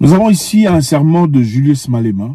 Nous avons ici un serment de Julius Malema.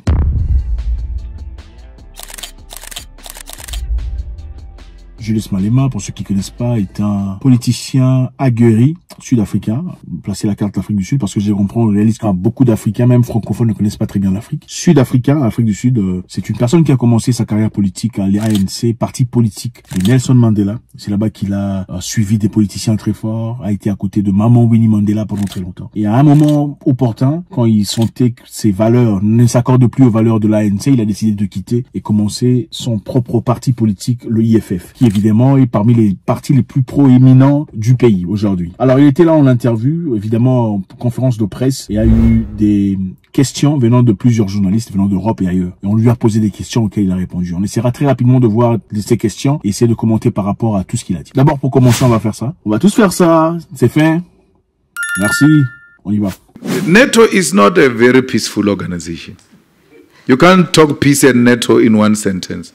Julius Malema, pour ceux qui ne connaissent pas, est un politicien aguerri sud-africain. Placez la carte d'Afrique du Sud parce que je comprends, on réalise que beaucoup d'Africains, même francophones, ne connaissent pas très bien l'Afrique. Sud-africain, Afrique du Sud, c'est une personne qui a commencé sa carrière politique à l'ANC, parti politique de Nelson Mandela. C'est là-bas qu'il a suivi des politiciens très forts, a été à côté de Maman Winnie Mandela pendant très longtemps. Et à un moment opportun, quand il sentait que ses valeurs ne s'accordent plus aux valeurs de l'ANC, il a décidé de quitter et commencer son propre parti politique, le IFF, qui évidemment est parmi les partis les plus proéminents du pays aujourd'hui. Alors il était là en interview, évidemment en conférence de presse, et a eu des questions venant de plusieurs journalistes venant d'Europe et ailleurs. Et on lui a posé des questions auxquelles il a répondu. On essaiera très rapidement de voir ces questions et essayer de commenter par rapport à tout ce qu'il a dit. D'abord, pour commencer, on va faire ça. On va tous faire ça. C'est fait. Merci. On y va. NATO is not a very peaceful organization. You can't talk peace and NATO in one sentence.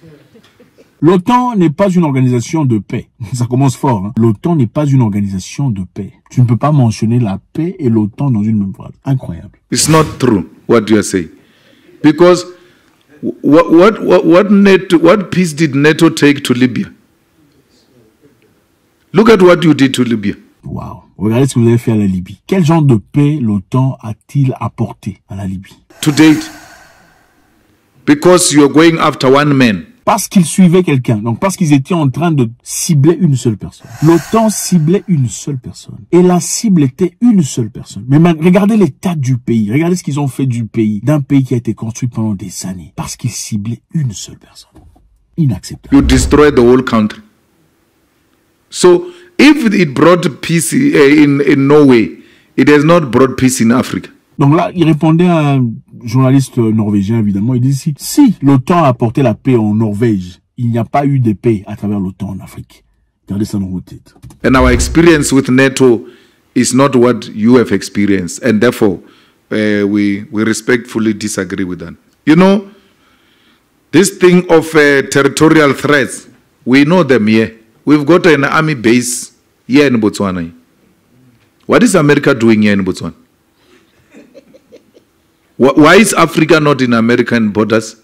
L'OTAN n'est pas une organisation de paix. Ça commence fort. Hein? L'OTAN n'est pas une organisation de paix. Tu ne peux pas mentionner la paix et l'OTAN dans une même phrase. Incroyable. It's not true what you are saying. Because what peace did NATO take to Libya? Look at what you did to Libya. Wow. Regardez ce que vous avez fait à la Libye. Quel genre de paix l'OTAN a-t-il apporté à la Libye? To date. Because you are going after one man. Parce qu'ils suivaient quelqu'un, donc parce qu'ils étaient en train de cibler une seule personne. L'OTAN ciblait une seule personne. Et la cible était une seule personne. Mais regardez l'état du pays. Regardez ce qu'ils ont fait du pays. D'un pays qui a été construit pendant des années. Parce qu'ils ciblaient une seule personne. Inacceptable. You destroyed the whole country. So, if it brought peace in Norway, it has not brought peace in Africa. Donc là, il répondait à un journaliste norvégien, évidemment. Il dit si l'OTAN a apporté la paix en Norvège, il n'y a pas eu de paix à travers l'OTAN en Afrique. Gardez ça dans vos têtes. And our experience with NATO is not what you have experienced. And therefore, we respectfully disagree with that. You know, this thing of territorial threats, we know them here. We've got an army base here in Botswana. What is America doing here in Botswana? Why is Africa not in American borders?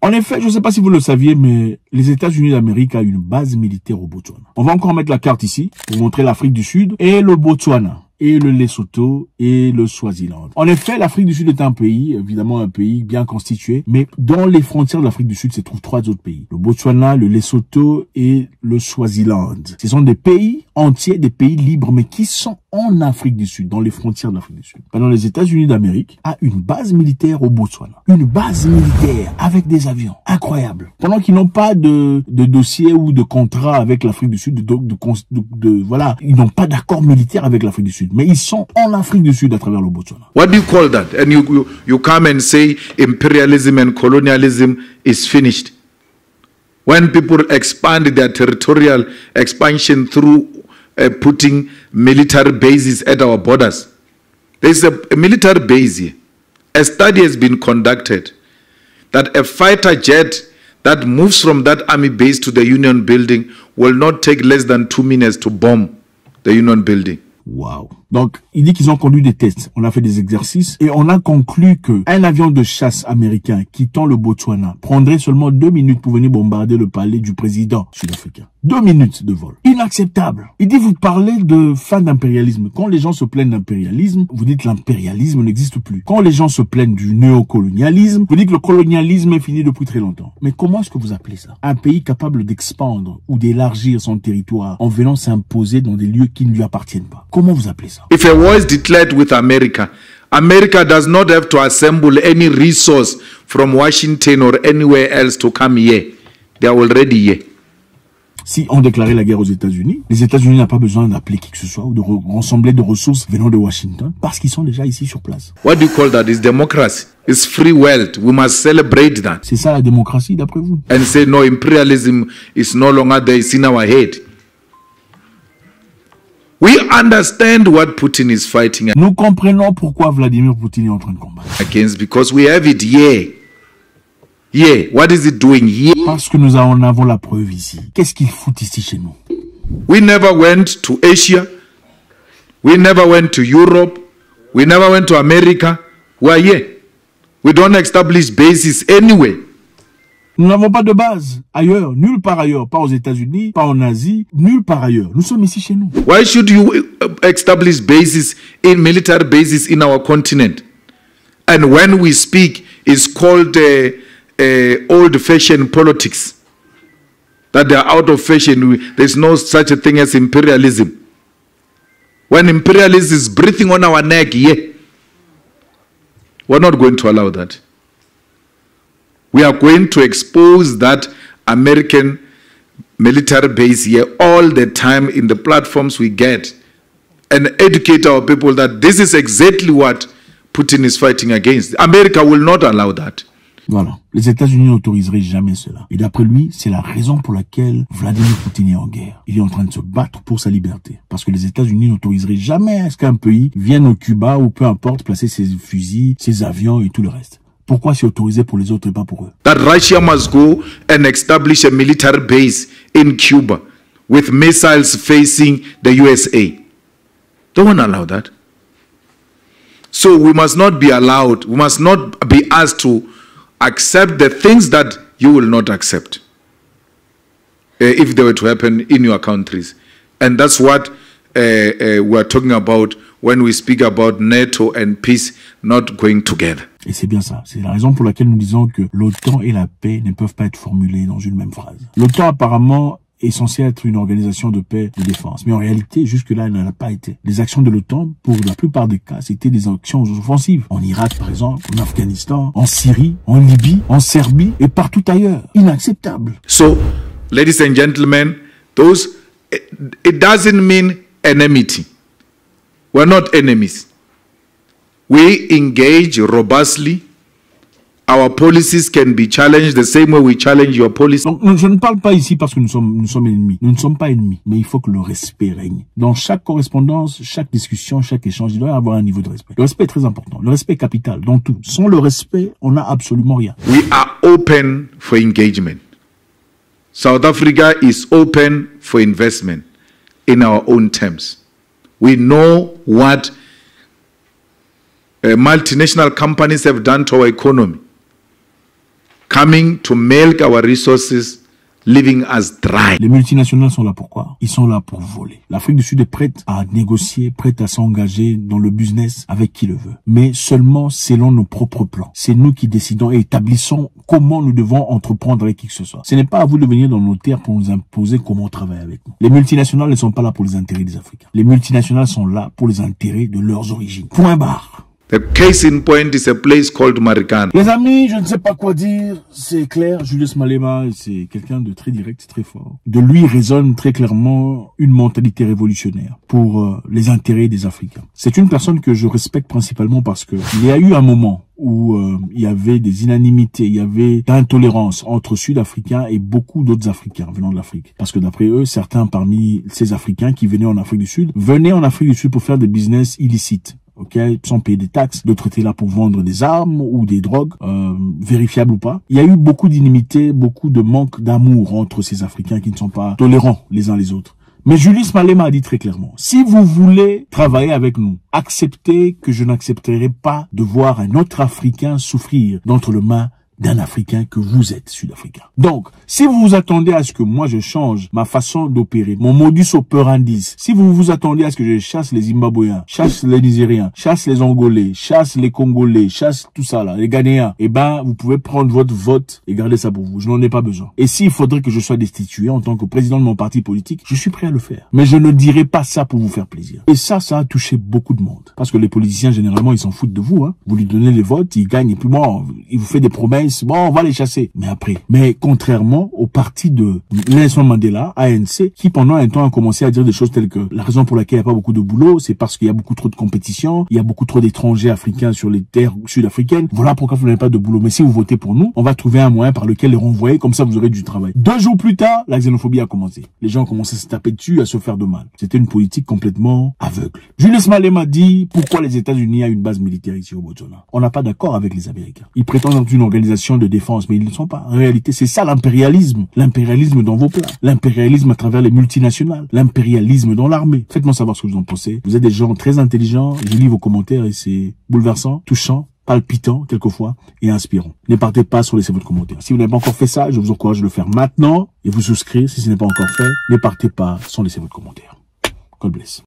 En effet, je ne sais pas si vous le saviez, mais les États-Unis d'Amérique ont une base militaire au Botswana. On va encore mettre la carte ici pour montrer l'Afrique du Sud et le Botswana, et le Lesotho et le Swaziland. En effet, l'Afrique du Sud est un pays, évidemment un pays bien constitué, mais dans les frontières de l'Afrique du Sud se trouvent 3 autres pays. Le Botswana, le Lesotho et le Swaziland. Ce sont des pays entiers, des pays libres, mais qui sont en Afrique du Sud, dans les frontières de l'Afrique du Sud. Pendant les États-Unis d'Amérique a une base militaire au Botswana. Une base militaire avec des avions. Incroyable. Pendant qu'ils n'ont pas de dossier ou de contrat avec l'Afrique du Sud, voilà, ils n'ont pas d'accord militaire avec l'Afrique du Sud. Mais ils sont en Afrique du Sud à travers le Botswana. What do you call that? And you come and say imperialism and colonialism is finished. When people expand their territorial expansion through putting military bases at our borders. There's a military base here. A study has been conducted that a fighter jet that moves from that army base to the Union building will not take less than 2 minutes to bomb the Union building. Wow. Donc, il dit qu'ils ont conduit des tests. On a fait des exercices et on a conclu que un avion de chasse américain quittant le Botswana prendrait seulement 2 minutes pour venir bombarder le palais du président sud-africain. 2 minutes de vol. Inacceptable. Il dit, vous parlez de fin d'impérialisme. Quand les gens se plaignent d'impérialisme, vous dites l'impérialisme n'existe plus. Quand les gens se plaignent du néocolonialisme, vous dites que le colonialisme est fini depuis très longtemps. Mais comment est-ce que vous appelez ça? Un pays capable d'expandre ou d'élargir son territoire en venant s'imposer dans des lieux qui ne lui appartiennent pas. Comment vous appelez ça? If a war is declared with America, America does not have to assemble any resource from Washington or anywhere else to come here. They are already here. Si on déclarait la guerre aux États-Unis, les États-Unis n'ont pas besoin d'appeler qui que ce soit ou de rassembler de ressources venant de Washington parce qu'ils sont déjà ici sur place. What do you call that? It's democracy. It's free world. We must celebrate that. C'est ça la démocratie d'après vous? And say no, imperialism is no longer there. It's in our head. We understand what Putin is fighting Nous comprenons pourquoi Vladimir Poutine est en train de combattre. Against because we have it here. Here. What is it doing here? Parce que nous en avons la preuve ici. Qu'est-ce qu'il fout ici chez nous? We never went to Asia. We never went to Europe. We never went to America. We are here. We don't establish bases anywhere. Nous n'avons pas de base ailleurs, nulle part ailleurs, pas aux États-Unis, pas en Asie, nulle part ailleurs. Nous sommes ici chez nous. Why should you establish bases in military bases in our continent? And when we speak, it's called old-fashioned politics. That they are out of fashion. There's no such a thing as imperialism. When imperialism is breathing on our neck, yeah, we're not going to allow that. We are going to expose that American military base here all the time in the platforms we get and educate our people that this is exactly what Putin is fighting against. America will not allow that. Voilà. Les États-Unis n'autoriseraient jamais cela. Et d'après lui, c'est la raison pour laquelle Vladimir Poutine est en guerre. Il est en train de se battre pour sa liberté. Parce que les États-Unis n'autoriseraient jamais à ce qu'un pays vienne au Cuba ou peu importe placer ses fusils, ses avions et tout le reste. Pourquoi c'est autorisé pour les autres et pas pour eux? That Russia must go and establish a military base in Cuba with missiles facing the USA. Don't want to allow that. So we must not be allowed, we must not be asked to accept the things that you will not accept if they were to happen in your countries. And that's what we are talking about when we speak about NATO and peace not going together. Et c'est bien ça. C'est la raison pour laquelle nous disons que l'OTAN et la paix ne peuvent pas être formulés dans une même phrase. L'OTAN apparemment est censé être une organisation de paix et de défense. Mais en réalité, jusque-là, elle n'en a pas été. Les actions de l'OTAN, pour la plupart des cas, c'était des actions offensives. En Irak, par exemple, en Afghanistan, en Syrie, en Libye, en Serbie et partout ailleurs. Inacceptable. So, ladies and gentlemen, it doesn't mean enmity. We're not enemies. We engage robustly. Our policies can be challenged the same way we challenge your policy. Donc, je ne parle pas ici parce que nous sommes ennemis. Nous ne sommes pas ennemis, mais il faut que le respect règne. Dans chaque correspondance, chaque discussion, chaque échange, il doit y avoir un niveau de respect. Le respect est très important. Le respect est capital dans tout. Sans le respect, on n'a absolument rien. We are open for engagement. South Africa is open for investment in our own terms. We know what multinational companies have done to our economy, coming to milk our resources, leaving us dry. Les multinationales sont là pour quoi? Ils sont là pour voler. L'Afrique du Sud est prête à négocier, prête à s'engager dans le business avec qui le veut. Mais seulement selon nos propres plans. C'est nous qui décidons et établissons comment nous devons entreprendre avec qui que ce soit. Ce n'est pas à vous de venir dans nos terres pour nous imposer comment travailler avec nous. Les multinationales ne sont pas là pour les intérêts des Africains. Les multinationales sont là pour les intérêts de leurs origines. Point barre. The case in point is a place called Marikana. Les amis, je ne sais pas quoi dire, c'est clair, Julius Malema, c'est quelqu'un de très direct, très fort. De lui résonne très clairement une mentalité révolutionnaire pour les intérêts des Africains. C'est une personne que je respecte principalement parce que il y a eu un moment où il y avait des unanimités, il y avait d'intolérance entre Sud-Africains et beaucoup d'autres Africains venant de l'Afrique. Parce que d'après eux, certains parmi ces Africains qui venaient en Afrique du Sud, venaient en Afrique du Sud pour faire des business illicites. Ok, sans payer des taxes, d'autres étaient là pour vendre des armes ou des drogues, vérifiables ou pas. Il y a eu beaucoup d'inimitié, beaucoup de manque d'amour entre ces Africains qui ne sont pas tolérants les uns les autres. Mais Julius Malema a dit très clairement, si vous voulez travailler avec nous, acceptez que je n'accepterai pas de voir un autre Africain souffrir d'entre les mains d'un Africain que vous êtes Sud-Africain. Donc, si vous vous attendez à ce que moi je change ma façon d'opérer, mon modus operandi, si vous vous attendez à ce que je chasse les Zimbabwéens, chasse les Nigériens, chasse les Angolais, chasse les Congolais, chasse tout ça là, les Ghanéens, eh ben, vous pouvez prendre votre vote et garder ça pour vous. Je n'en ai pas besoin. Et s'il faudrait que je sois destitué en tant que président de mon parti politique, je suis prêt à le faire. Mais je ne dirai pas ça pour vous faire plaisir. Et ça a touché beaucoup de monde. Parce que les politiciens, généralement, ils s'en foutent de vous, hein. Vous lui donnez les votes, ils gagnent, et puis moi, il vous fait des promesses. Bon, on va les chasser. Mais après. Mais contrairement au parti de Nelson Mandela, ANC, qui pendant un temps a commencé à dire des choses telles que la raison pour laquelle il n'y a pas beaucoup de boulot, c'est parce qu'il y a beaucoup trop de compétition, il y a beaucoup trop d'étrangers africains sur les terres sud-africaines. Voilà pourquoi vous n'avez pas de boulot. Mais si vous votez pour nous, on va trouver un moyen par lequel les renvoyer, comme ça vous aurez du travail. 2 jours plus tard, la xénophobie a commencé. Les gens ont commencé à se taper dessus, à se faire de mal. C'était une politique complètement aveugle. Julius Malema dit pourquoi les États-Unis ont une base militaire ici au Botswana. On n'a pas d'accord avec les Américains. Ils prétendent être une organisation organisations de défense, mais ils ne sont pas. En réalité, c'est ça l'impérialisme. L'impérialisme dans vos plans. L'impérialisme à travers les multinationales. L'impérialisme dans l'armée. Faites-moi savoir ce que vous en pensez. Vous êtes des gens très intelligents. Je lis vos commentaires et c'est bouleversant, touchant, palpitant quelquefois et inspirant. Ne partez pas sans laisser votre commentaire. Si vous n'avez pas encore fait ça, je vous encourage de le faire maintenant et vous souscrire si ce n'est pas encore fait. Ne partez pas sans laisser votre commentaire. God bless.